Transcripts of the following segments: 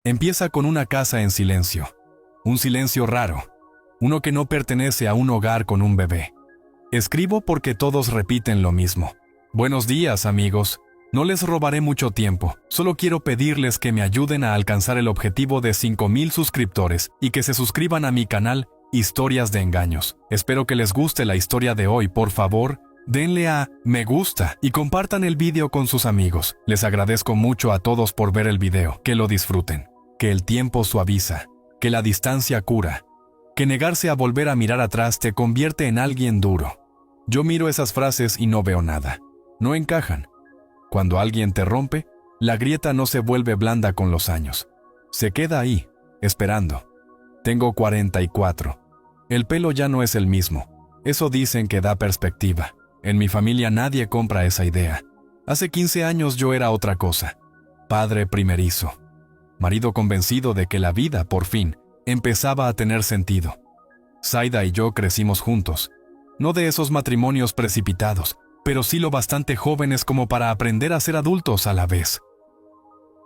Empieza con una casa en silencio. Un silencio raro. Uno que no pertenece a un hogar con un bebé. Escribo porque todos repiten lo mismo. Buenos días, amigos. No les robaré mucho tiempo. Solo quiero pedirles que me ayuden a alcanzar el objetivo de 5,000 suscriptores y que se suscriban a mi canal Historias de Engaños. Espero que les guste la historia de hoy. Por favor, denle a me gusta y compartan el video con sus amigos. Les agradezco mucho a todos por ver el video. Que lo disfruten. Que el tiempo suaviza. Que la distancia cura. Que negarse a volver a mirar atrás te convierte en alguien duro. Yo miro esas frases y no veo nada. No encajan. Cuando alguien te rompe, la grieta no se vuelve blanda con los años. Se queda ahí, esperando. Tengo 44. El pelo ya no es el mismo. Eso dicen que da perspectiva. En mi familia nadie compra esa idea. Hace 15 años yo era otra cosa. Padre primerizo. Marido convencido de que la vida, por fin, empezaba a tener sentido. Zaida y yo crecimos juntos. No de esos matrimonios precipitados, pero sí lo bastante jóvenes como para aprender a ser adultos a la vez.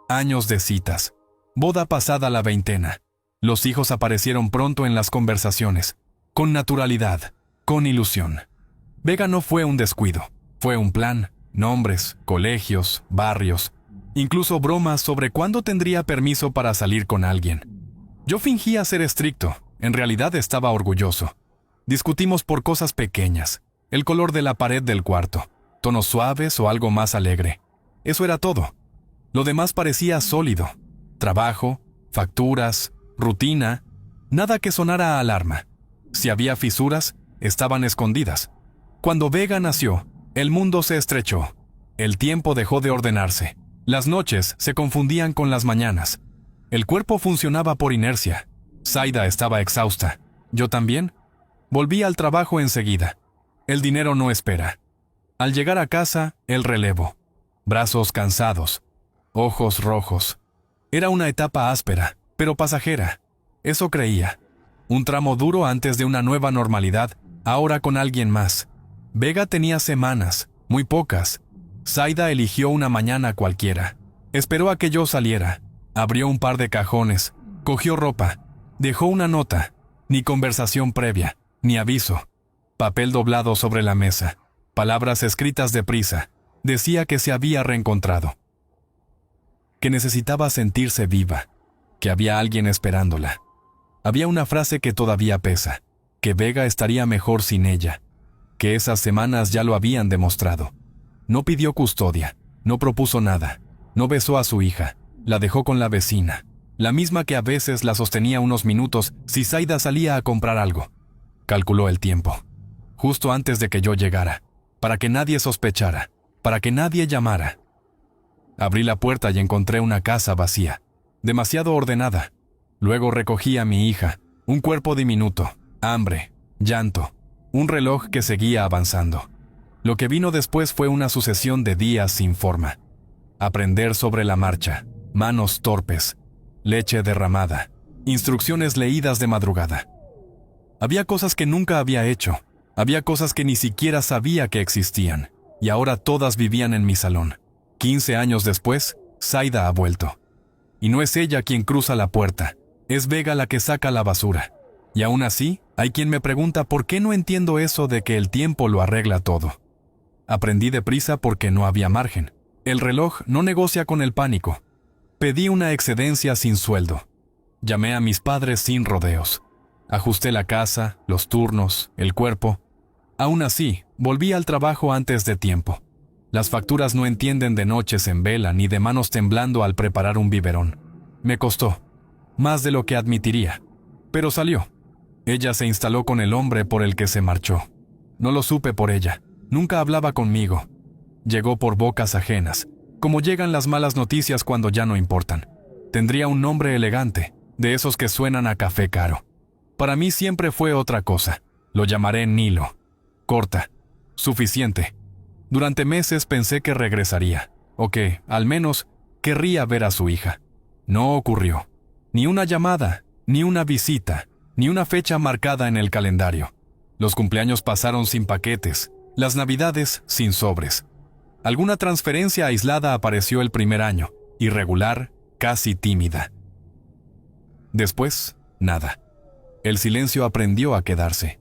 Años de citas. Boda pasada la veintena. Los hijos aparecieron pronto en las conversaciones, con naturalidad, con ilusión. Vega no fue un descuido, fue un plan, nombres, colegios, barrios, incluso bromas sobre cuándo tendría permiso para salir con alguien. Yo fingía ser estricto, en realidad estaba orgulloso. Discutimos por cosas pequeñas, el color de la pared del cuarto, tonos suaves o algo más alegre. Eso era todo. Lo demás parecía sólido. Trabajo, facturas, rutina, nada que sonara a alarma. Si había fisuras, estaban escondidas. Cuando Vega nació, el mundo se estrechó. El tiempo dejó de ordenarse. Las noches se confundían con las mañanas. El cuerpo funcionaba por inercia. Zaida estaba exhausta. Yo también. Volví al trabajo enseguida. El dinero no espera. Al llegar a casa, el relevo. Brazos cansados. Ojos rojos. Era una etapa áspera, pero pasajera. Eso creía. Un tramo duro antes de una nueva normalidad, ahora con alguien más. Vega tenía semanas, muy pocas. Zaida eligió una mañana cualquiera. Esperó a que yo saliera. Abrió un par de cajones. Cogió ropa. Dejó una nota. Ni conversación previa, ni aviso. Papel doblado sobre la mesa. Palabras escritas deprisa. Decía que se había reencontrado. Que necesitaba sentirse viva. Que había alguien esperándola. Había una frase que todavía pesa. Que Vega estaría mejor sin ella. Que esas semanas ya lo habían demostrado. No pidió custodia. No propuso nada. No besó a su hija. La dejó con la vecina. La misma que a veces la sostenía unos minutos si Zaida salía a comprar algo. Calculó el tiempo. Justo antes de que yo llegara. Para que nadie sospechara. Para que nadie llamara. Abrí la puerta y encontré una casa vacía. Demasiado ordenada. Luego recogí a mi hija. Un cuerpo diminuto. Hambre. Llanto. Un reloj que seguía avanzando. Lo que vino después fue una sucesión de días sin forma. Aprender sobre la marcha. Manos torpes. Leche derramada. Instrucciones leídas de madrugada. Había cosas que nunca había hecho. Había cosas que ni siquiera sabía que existían. Y ahora todas vivían en mi salón. 15 años después, Zaida ha vuelto. Y no es ella quien cruza la puerta. Es Vega la que saca la basura. Y aún así, hay quien me pregunta por qué no entiendo eso de que el tiempo lo arregla todo. Aprendí deprisa porque no había margen. El reloj no negocia con el pánico. Pedí una excedencia sin sueldo. Llamé a mis padres sin rodeos. Ajusté la casa, los turnos, el cuerpo. Aún así, volví al trabajo antes de tiempo. Las facturas no entienden de noches en vela ni de manos temblando al preparar un biberón. Me costó. Más de lo que admitiría. Pero salió. Ella se instaló con el hombre por el que se marchó. No lo supe por ella. Nunca hablaba conmigo. Llegó por bocas ajenas, como llegan las malas noticias cuando ya no importan. Tendría un nombre elegante, de esos que suenan a café caro. Para mí siempre fue otra cosa. Lo llamaré Nilo. Corta. Suficiente. Durante meses pensé que regresaría, o que, al menos, querría ver a su hija. No ocurrió. Ni una llamada, ni una visita, ni una fecha marcada en el calendario. Los cumpleaños pasaron sin paquetes, las navidades sin sobres. Alguna transferencia aislada apareció el primer año, irregular, casi tímida. Después, nada. El silencio aprendió a quedarse.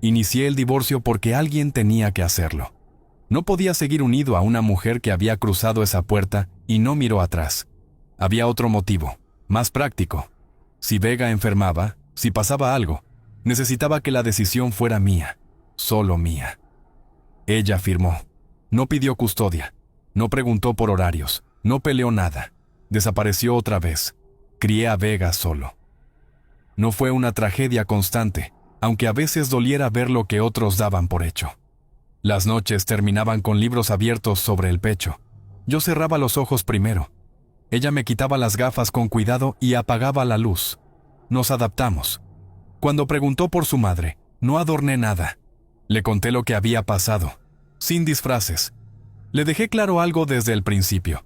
Inicié el divorcio porque alguien tenía que hacerlo. No podía seguir unido a una mujer que había cruzado esa puerta y no miró atrás. Había otro motivo, más práctico. Si Vega enfermaba, si pasaba algo, necesitaba que la decisión fuera mía, solo mía. Ella firmó. No pidió custodia. No preguntó por horarios. No peleó nada. Desapareció otra vez. Crié a Vega solo. No fue una tragedia constante, aunque a veces doliera ver lo que otros daban por hecho. Las noches terminaban con libros abiertos sobre el pecho. Yo cerraba los ojos primero. Ella me quitaba las gafas con cuidado y apagaba la luz. Nos adaptamos. Cuando preguntó por su madre, no adorné nada. Le conté lo que había pasado, sin disfraces. Le dejé claro algo desde el principio.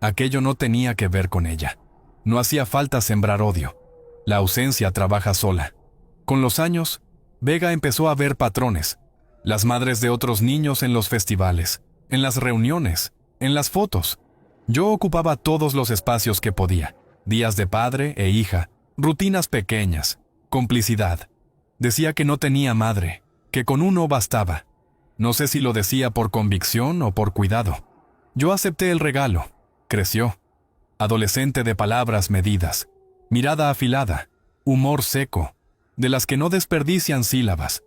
Aquello no tenía que ver con ella. No hacía falta sembrar odio. La ausencia trabaja sola. Con los años, Vega empezó a ver patrones. Las madres de otros niños en los festivales, en las reuniones, en las fotos. Yo ocupaba todos los espacios que podía. Días de padre e hija, rutinas pequeñas, complicidad. Decía que no tenía madre, que con uno bastaba. No sé si lo decía por convicción o por cuidado. Yo acepté el regalo. Creció. Adolescente de palabras medidas, mirada afilada, humor seco, de las que no desperdician sílabas.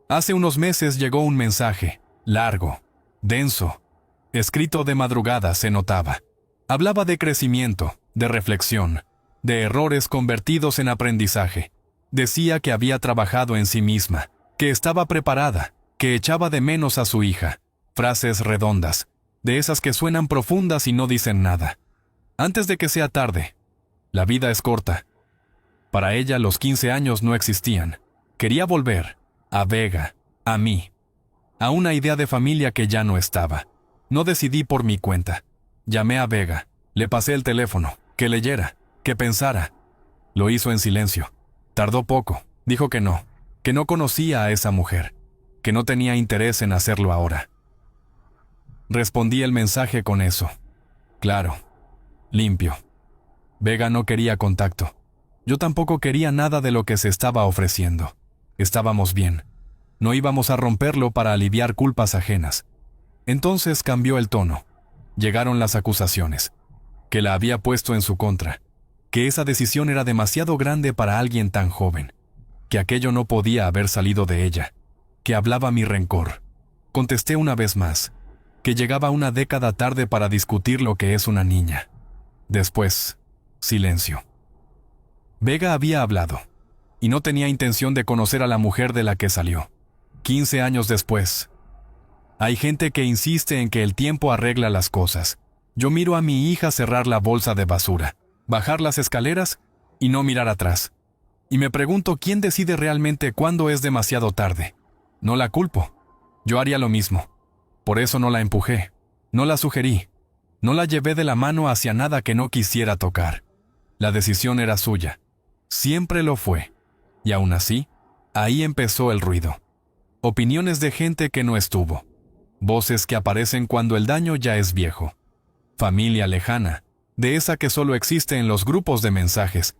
Hace unos meses llegó un mensaje, largo, denso, escrito de madrugada se notaba. Hablaba de crecimiento, de reflexión, de errores convertidos en aprendizaje. Decía que había trabajado en sí misma, que estaba preparada, que echaba de menos a su hija. Frases redondas, de esas que suenan profundas y no dicen nada. Antes de que sea tarde. La vida es corta. Para ella los 15 años no existían. Quería volver, a Vega, a mí, a una idea de familia que ya no estaba. No decidí por mi cuenta. Llamé a Vega, le pasé el teléfono, que leyera, que pensara. Lo hizo en silencio. Tardó poco, dijo que no conocía a esa mujer, que no tenía interés en hacerlo ahora. Respondí el mensaje con eso. Claro, limpio. Vega no quería contacto. Yo tampoco quería nada de lo que se estaba ofreciendo. Estábamos bien. No íbamos a romperlo para aliviar culpas ajenas. Entonces cambió el tono. Llegaron las acusaciones. Que la había puesto en su contra. Que esa decisión era demasiado grande para alguien tan joven. Que aquello no podía haber salido de ella. Que hablaba mi rencor. Contesté una vez más. Que llegaba una década tarde para discutir lo que es una niña. Después, silencio. Vega había hablado. Y no tenía intención de conocer a la mujer de la que salió. 15 años después. Hay gente que insiste en que el tiempo arregla las cosas. Yo miro a mi hija cerrar la bolsa de basura, bajar las escaleras y no mirar atrás. Y me pregunto quién decide realmente cuándo es demasiado tarde. No la culpo. Yo haría lo mismo. Por eso no la empujé, no la sugerí, no la llevé de la mano hacia nada que no quisiera tocar. La decisión era suya. Siempre lo fue. Y aún así, ahí empezó el ruido. Opiniones de gente que no estuvo. Voces que aparecen cuando el daño ya es viejo. Familia lejana, de esa que solo existe en los grupos de mensajes.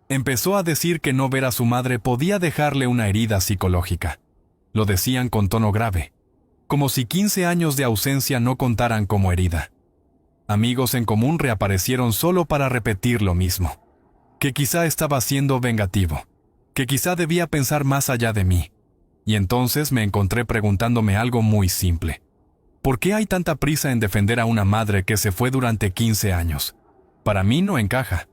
Empezó a decir que no ver a su madre podía dejarle una herida psicológica. Lo decían con tono grave, como si 15 años de ausencia no contaran como herida. Amigos en común reaparecieron solo para repetir lo mismo. Que quizá estaba siendo vengativo, que quizá debía pensar más allá de mí. Y entonces me encontré preguntándome algo muy simple. ¿Por qué hay tanta prisa en defender a una madre que se fue durante 15 años? Para mí no encaja.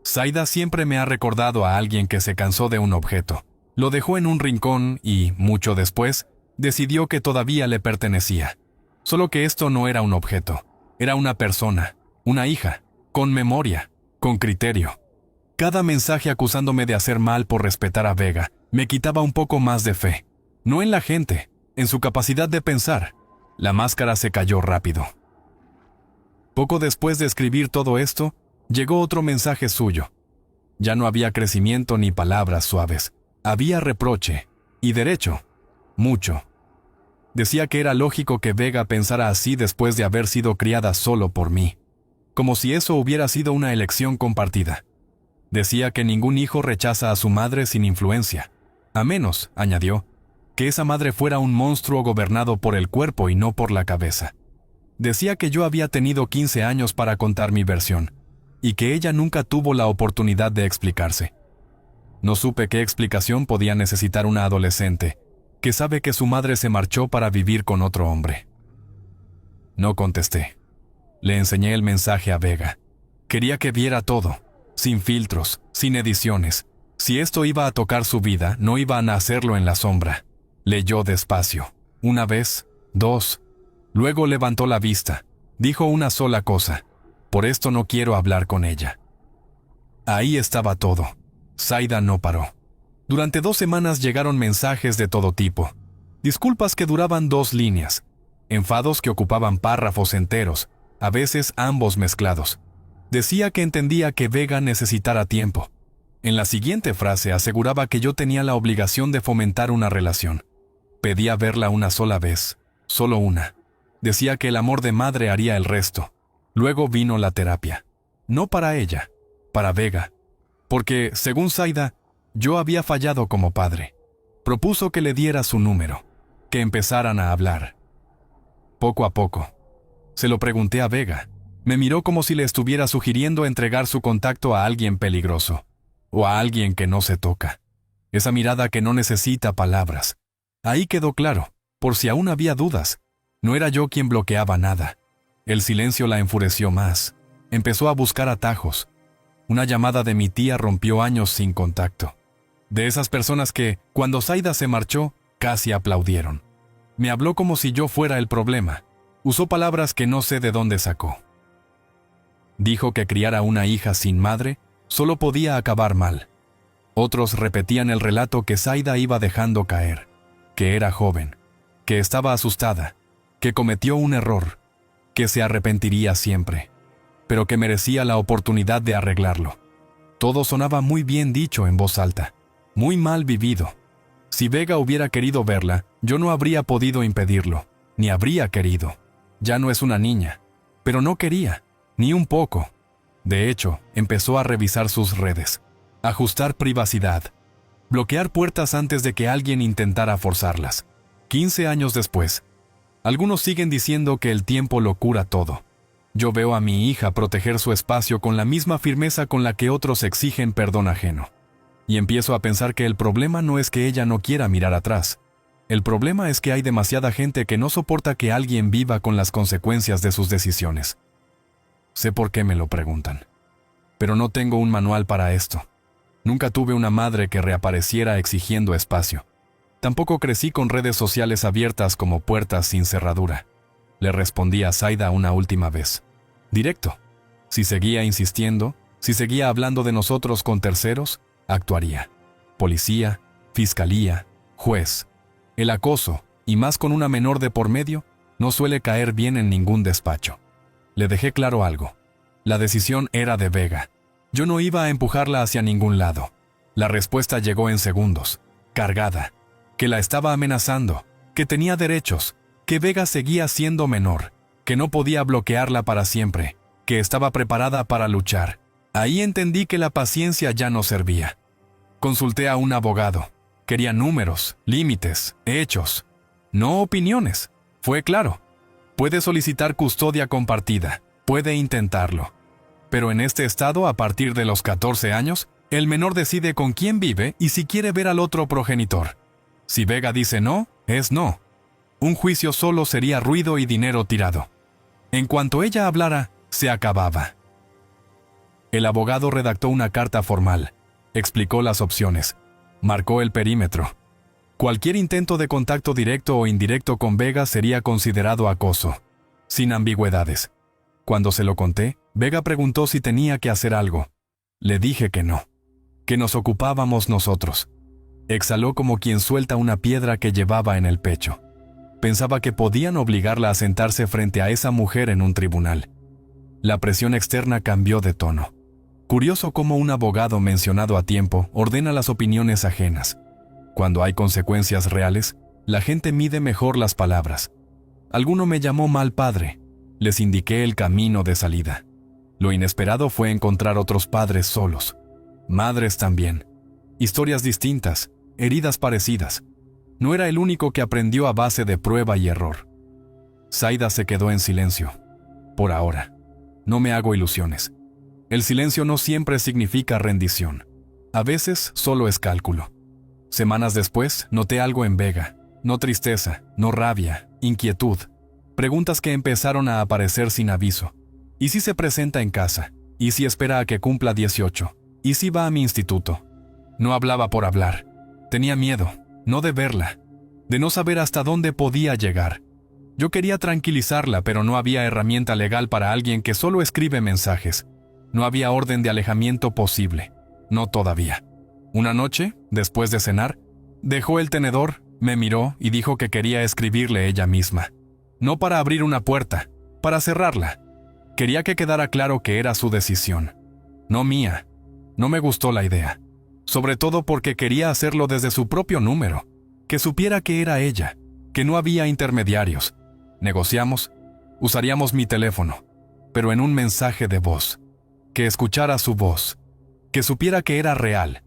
Zaida siempre me ha recordado a alguien que se cansó de un objeto, lo dejó en un rincón y, mucho después, decidió que todavía le pertenecía. Solo que esto no era un objeto, era una persona, una hija, con memoria, con criterio. Cada mensaje acusándome de hacer mal por respetar a Vega me quitaba un poco más de fe. No en la gente, en su capacidad de pensar. La máscara se cayó rápido. Poco después de escribir todo esto, llegó otro mensaje suyo. Ya no había crecimiento ni palabras suaves. Había reproche. Y derecho. Mucho. Decía que era lógico que Vega pensara así después de haber sido criada solo por mí. Como si eso hubiera sido una elección compartida. Decía que ningún hijo rechaza a su madre sin influencia, a menos, añadió, que esa madre fuera un monstruo gobernado por el cuerpo y no por la cabeza. Decía que yo había tenido 15 años para contar mi versión, y que ella nunca tuvo la oportunidad de explicarse. No supe qué explicación podía necesitar una adolescente que sabe que su madre se marchó para vivir con otro hombre. No contesté. Le enseñé el mensaje a Vega. Quería que viera todo, sin filtros, sin ediciones. Si esto iba a tocar su vida, no iban a hacerlo en la sombra. Leyó despacio. Una vez, dos. Luego levantó la vista. Dijo una sola cosa. Por esto no quiero hablar con ella. Ahí estaba todo. Zaida no paró. Durante 2 semanas llegaron mensajes de todo tipo. Disculpas que duraban 2 líneas. Enfados que ocupaban párrafos enteros, a veces ambos mezclados. Decía que entendía que Vega necesitara tiempo. En la siguiente frase aseguraba que yo tenía la obligación de fomentar una relación. Pedía verla una sola vez, solo una. Decía que el amor de madre haría el resto. Luego vino la terapia. No para ella, para Vega. Porque, según Zaida, yo había fallado como padre. Propuso que le diera su número, que empezaran a hablar. Poco a poco. Se lo pregunté a Vega. Me miró como si le estuviera sugiriendo entregar su contacto a alguien peligroso, o a alguien que no se toca. Esa mirada que no necesita palabras. Ahí quedó claro, por si aún había dudas. No era yo quien bloqueaba nada. El silencio la enfureció más. Empezó a buscar atajos. Una llamada de mi tía rompió años sin contacto. De esas personas que, cuando Zaida se marchó, casi aplaudieron. Me habló como si yo fuera el problema. Usó palabras que no sé de dónde sacó. Dijo que criar a una hija sin madre solo podía acabar mal. Otros repetían el relato que Zaida iba dejando caer, que era joven, que estaba asustada, que cometió un error, que se arrepentiría siempre, pero que merecía la oportunidad de arreglarlo. Todo sonaba muy bien dicho en voz alta, muy mal vivido. Si Vega hubiera querido verla, yo no habría podido impedirlo, ni habría querido. Ya no es una niña, pero no quería, ni un poco. De hecho, empezó a revisar sus redes, ajustar privacidad, bloquear puertas antes de que alguien intentara forzarlas. 15 años después, algunos siguen diciendo que el tiempo lo cura todo. Yo veo a mi hija proteger su espacio con la misma firmeza con la que otros exigen perdón ajeno. Y empiezo a pensar que el problema no es que ella no quiera mirar atrás. El problema es que hay demasiada gente que no soporta que alguien viva con las consecuencias de sus decisiones. Sé por qué me lo preguntan. Pero no tengo un manual para esto. Nunca tuve una madre que reapareciera exigiendo espacio. Tampoco crecí con redes sociales abiertas como puertas sin cerradura. Le respondí a Zaida una última vez. Directo. Si seguía insistiendo, si seguía hablando de nosotros con terceros, actuaría. Policía, fiscalía, juez. El acoso, y más con una menor de por medio, no suele caer bien en ningún despacho. Le dejé claro algo. La decisión era de Vega. Yo no iba a empujarla hacia ningún lado. La respuesta llegó en segundos, cargada, que la estaba amenazando, que tenía derechos, que Vega seguía siendo menor, que no podía bloquearla para siempre, que estaba preparada para luchar. Ahí entendí que la paciencia ya no servía. Consulté a un abogado. Quería números, límites, hechos, no opiniones. Fue claro. Puede solicitar custodia compartida, puede intentarlo. Pero en este estado, a partir de los 14 años, el menor decide con quién vive y si quiere ver al otro progenitor. Si Vega dice no, es no. Un juicio solo sería ruido y dinero tirado. En cuanto ella hablara, se acababa. El abogado redactó una carta formal, explicó las opciones, marcó el perímetro. Cualquier intento de contacto directo o indirecto con Vega sería considerado acoso, sin ambigüedades. Cuando se lo conté, Vega preguntó si tenía que hacer algo. Le dije que no, que nos ocupábamos nosotros. Exhaló como quien suelta una piedra que llevaba en el pecho. Pensaba que podían obligarla a sentarse frente a esa mujer en un tribunal. La presión externa cambió de tono. Curioso cómo un abogado mencionado a tiempo ordena las opiniones ajenas. Cuando hay consecuencias reales, la gente mide mejor las palabras. Alguno me llamó mal padre. Les indiqué el camino de salida. Lo inesperado fue encontrar otros padres solos. Madres también. Historias distintas, heridas parecidas. No era el único que aprendió a base de prueba y error. Zaida se quedó en silencio. Por ahora. No me hago ilusiones. El silencio no siempre significa rendición. A veces solo es cálculo. Semanas después, noté algo en Vega. No tristeza, no rabia, inquietud. Preguntas que empezaron a aparecer sin aviso. ¿Y si se presenta en casa? ¿Y si espera a que cumpla 18? ¿Y si va a mi instituto? No hablaba por hablar. Tenía miedo, no de verla, de no saber hasta dónde podía llegar. Yo quería tranquilizarla, pero no había herramienta legal para alguien que solo escribe mensajes. No había orden de alejamiento posible. No todavía. Una noche, después de cenar, dejó el tenedor, me miró y dijo que quería escribirle ella misma. No para abrir una puerta, para cerrarla. Quería que quedara claro que era su decisión, no mía. No me gustó la idea, sobre todo porque quería hacerlo desde su propio número, que supiera que era ella, que no había intermediarios. Negociamos, usaríamos mi teléfono, pero en un mensaje de voz, que escuchara su voz, que supiera que era real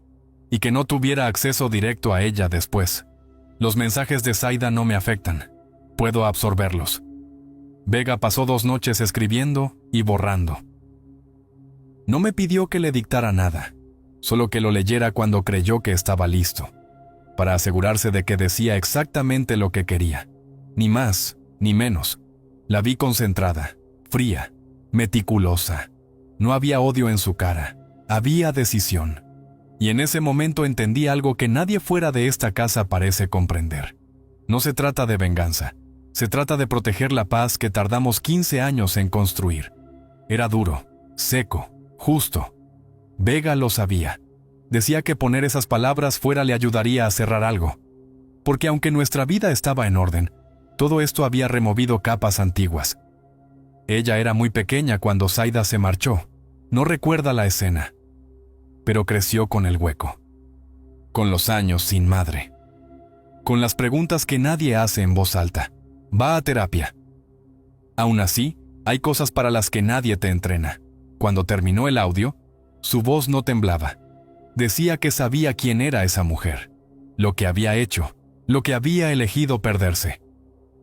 y que no tuviera acceso directo a ella después. Los mensajes de Zaida no me afectan, puedo absorberlos. Vega pasó 2 noches escribiendo y borrando. No me pidió que le dictara nada, solo que lo leyera cuando creyó que estaba listo, para asegurarse de que decía exactamente lo que quería, ni más ni menos. La vi concentrada, fría, meticulosa. No había odio en su cara, había decisión. Y en ese momento entendí algo que nadie fuera de esta casa parece comprender. No se trata de venganza, se trata de proteger la paz que tardamos 15 años en construir. Era duro, seco, justo. Vega lo sabía. Decía que poner esas palabras fuera le ayudaría a cerrar algo. Porque aunque nuestra vida estaba en orden, todo esto había removido capas antiguas. Ella era muy pequeña cuando Zaida se marchó. No recuerda la escena. Pero creció con el hueco. Con los años sin madre. Con las preguntas que nadie hace en voz alta. Va a terapia. Aún así, hay cosas para las que nadie te entrena. Cuando terminó el audio, su voz no temblaba. Decía que sabía quién era esa mujer, lo que había hecho, lo que había elegido perderse.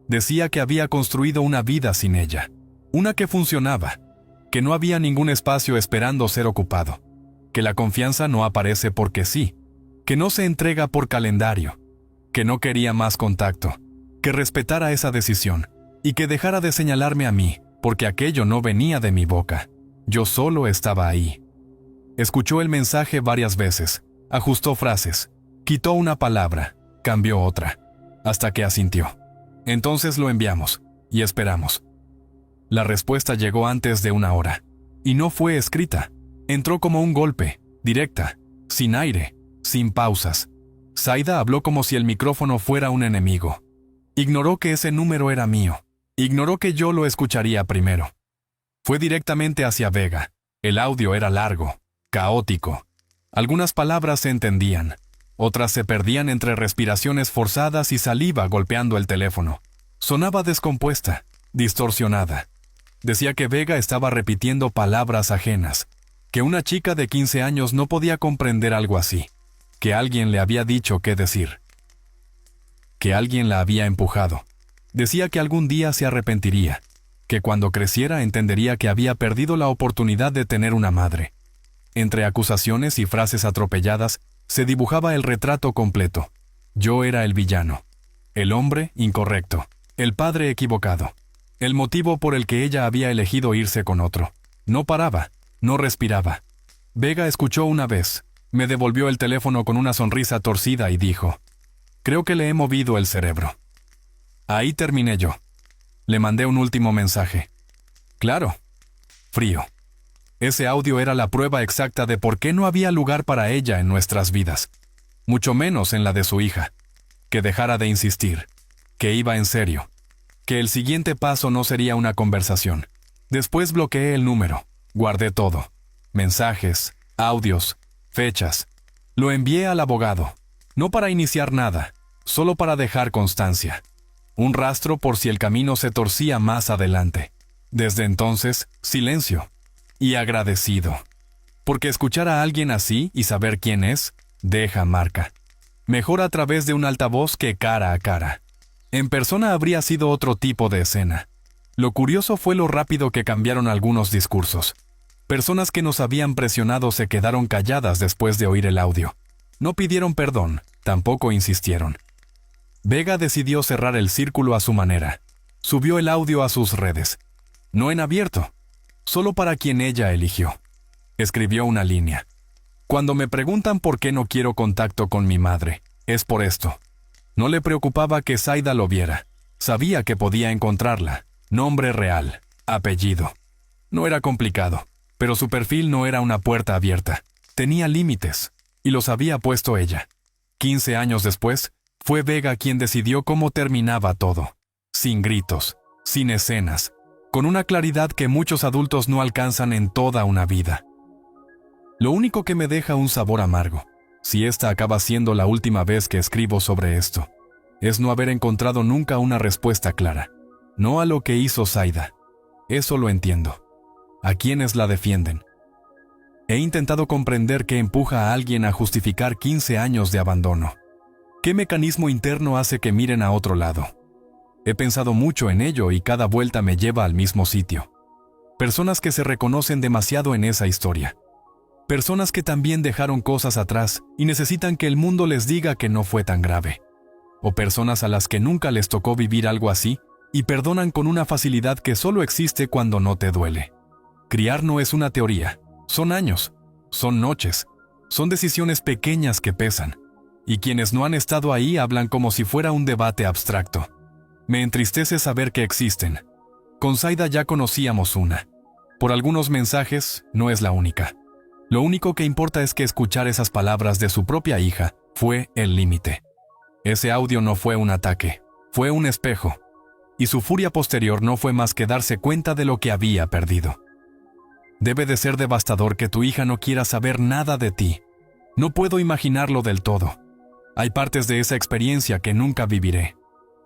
Decía que había construido una vida sin ella, una que funcionaba, que no había ningún espacio esperando ser ocupado, que la confianza no aparece porque sí, que no se entrega por calendario, que no quería más contacto, que respetara esa decisión y que dejara de señalarme a mí, porque aquello no venía de mi boca. Yo solo estaba ahí. Escuchó el mensaje varias veces, ajustó frases, quitó una palabra, cambió otra, hasta que asintió. Entonces lo enviamos, y esperamos. La respuesta llegó antes de 1 hora, y no fue escrita. Entró como un golpe, directa, sin aire, sin pausas. Zaida habló como si el micrófono fuera un enemigo. Ignoró que ese número era mío, ignoró que yo lo escucharía primero. Fue directamente hacia Vega. El audio era largo, caótico. Algunas palabras se entendían, otras se perdían entre respiraciones forzadas y saliva golpeando el teléfono. Sonaba descompuesta, distorsionada. Decía que Vega estaba repitiendo palabras ajenas, que una chica de 15 años no podía comprender algo así, que alguien le había dicho qué decir, que alguien la había empujado. Decía que algún día se arrepentiría, que cuando creciera entendería que había perdido la oportunidad de tener una madre. Entre acusaciones y frases atropelladas se dibujaba el retrato completo. Yo era el villano, el hombre incorrecto, el padre equivocado, el motivo por el que ella había elegido irse con otro. No paraba, no respiraba. Vega escuchó una vez, me devolvió el teléfono con una sonrisa torcida y dijo: «Creo que le he movido el cerebro». Ahí terminé yo. Le mandé un último mensaje. Claro, frío. Ese audio era la prueba exacta de por qué no había lugar para ella en nuestras vidas, mucho menos en la de su hija. Que dejara de insistir, que iba en serio, que el siguiente paso no sería una conversación. Después bloqueé el número, guardé todo, mensajes, audios, fechas. Lo envié al abogado, no para iniciar nada, solo para dejar constancia. Un rastro por si el camino se torcía más adelante. Desde entonces, silencio. Y agradecido. Porque escuchar a alguien así y saber quién es, deja marca. Mejor a través de un altavoz que cara a cara. En persona habría sido otro tipo de escena. Lo curioso fue lo rápido que cambiaron algunos discursos. Personas que nos habían presionado se quedaron calladas después de oír el audio. No pidieron perdón, tampoco insistieron. Vega decidió cerrar el círculo a su manera. Subió el audio a sus redes. No en abierto, solo para quien ella eligió. Escribió una línea. Cuando me preguntan por qué no quiero contacto con mi madre, es por esto. No le preocupaba que Zaida lo viera. Sabía que podía encontrarla. Nombre real, apellido. No era complicado, pero su perfil no era una puerta abierta. Tenía límites, y los había puesto ella. 15 años después, fue Vega quien decidió cómo terminaba todo. Sin gritos, sin escenas, con una claridad que muchos adultos no alcanzan en toda una vida. Lo único que me deja un sabor amargo, si esta acaba siendo la última vez que escribo sobre esto, es no haber encontrado nunca una respuesta clara. No a lo que hizo Zaida. Eso lo entiendo. A quienes la defienden. He intentado comprender qué empuja a alguien a justificar 15 años de abandono. ¿Qué mecanismo interno hace que miren a otro lado? He pensado mucho en ello y cada vuelta me lleva al mismo sitio. Personas que se reconocen demasiado en esa historia. Personas que también dejaron cosas atrás y necesitan que el mundo les diga que no fue tan grave. O personas a las que nunca les tocó vivir algo así y perdonan con una facilidad que solo existe cuando no te duele. Criar no es una teoría, son años, son noches, son decisiones pequeñas que pesan. Y quienes no han estado ahí hablan como si fuera un debate abstracto. Me entristece saber que existen. Con Zaida ya conocíamos una. Por algunos mensajes, no es la única. Lo único que importa es que escuchar esas palabras de su propia hija fue el límite. Ese audio no fue un ataque, fue un espejo. Y su furia posterior no fue más que darse cuenta de lo que había perdido. Debe de ser devastador que tu hija no quiera saber nada de ti. No puedo imaginarlo del todo. Hay partes de esa experiencia que nunca viviré.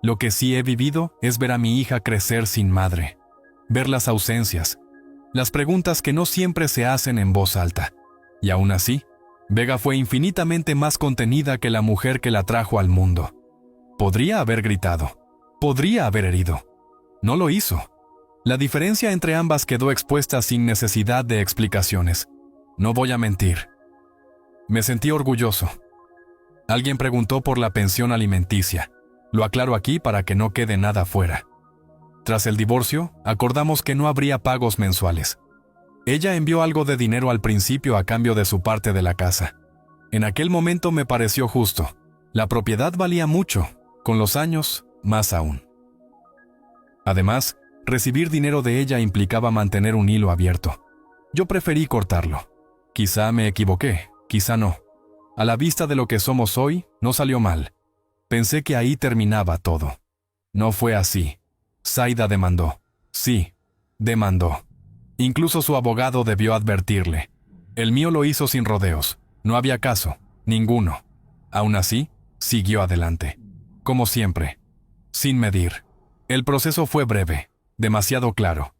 Lo que sí he vivido es ver a mi hija crecer sin madre. Ver las ausencias. Las preguntas que no siempre se hacen en voz alta. Y aún así, Vega fue infinitamente más contenida que la mujer que la trajo al mundo. Podría haber gritado. Podría haber herido. No lo hizo. La diferencia entre ambas quedó expuesta sin necesidad de explicaciones. No voy a mentir. Me sentí orgulloso. Alguien preguntó por la pensión alimenticia. Lo aclaro aquí para que no quede nada fuera. Tras el divorcio, acordamos que no habría pagos mensuales. Ella envió algo de dinero al principio a cambio de su parte de la casa. En aquel momento me pareció justo. La propiedad valía mucho, con los años, más aún. Además, recibir dinero de ella implicaba mantener un hilo abierto. Yo preferí cortarlo. Quizá me equivoqué, quizá no. A la vista de lo que somos hoy, no salió mal. Pensé que ahí terminaba todo. No fue así. Zaida demandó. Sí, demandó. Incluso su abogado debió advertirle. El mío lo hizo sin rodeos. No había caso, ninguno. Aún así, siguió adelante. Como siempre. Sin medir. El proceso fue breve, demasiado claro.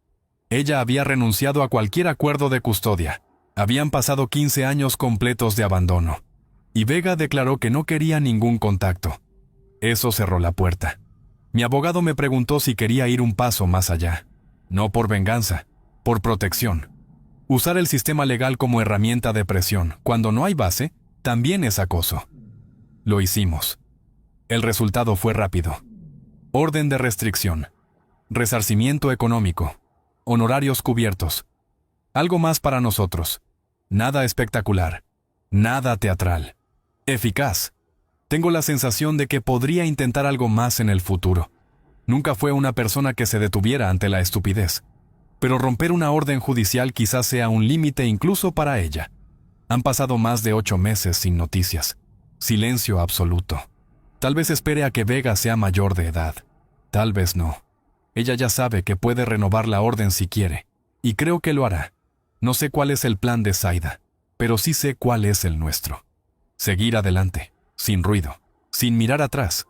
Ella había renunciado a cualquier acuerdo de custodia. Habían pasado 15 años completos de abandono. Y Vega declaró que no quería ningún contacto. Eso cerró la puerta. Mi abogado me preguntó si quería ir un paso más allá. No por venganza, por protección. Usar el sistema legal como herramienta de presión, cuando no hay base, también es acoso. Lo hicimos. El resultado fue rápido. Orden de restricción. Resarcimiento económico. Honorarios cubiertos. Algo más para nosotros. Nada espectacular. Nada teatral. Eficaz. Tengo la sensación de que podría intentar algo más en el futuro. Nunca fue una persona que se detuviera ante la estupidez. Pero romper una orden judicial quizás sea un límite incluso para ella. Han pasado más de 8 meses sin noticias. Silencio absoluto. Tal vez espere a que Vega sea mayor de edad. Tal vez no. Ella ya sabe que puede renovar la orden si quiere. Y creo que lo hará. No sé cuál es el plan de Zaida, pero sí sé cuál es el nuestro. Seguir adelante. Sin ruido, sin mirar atrás.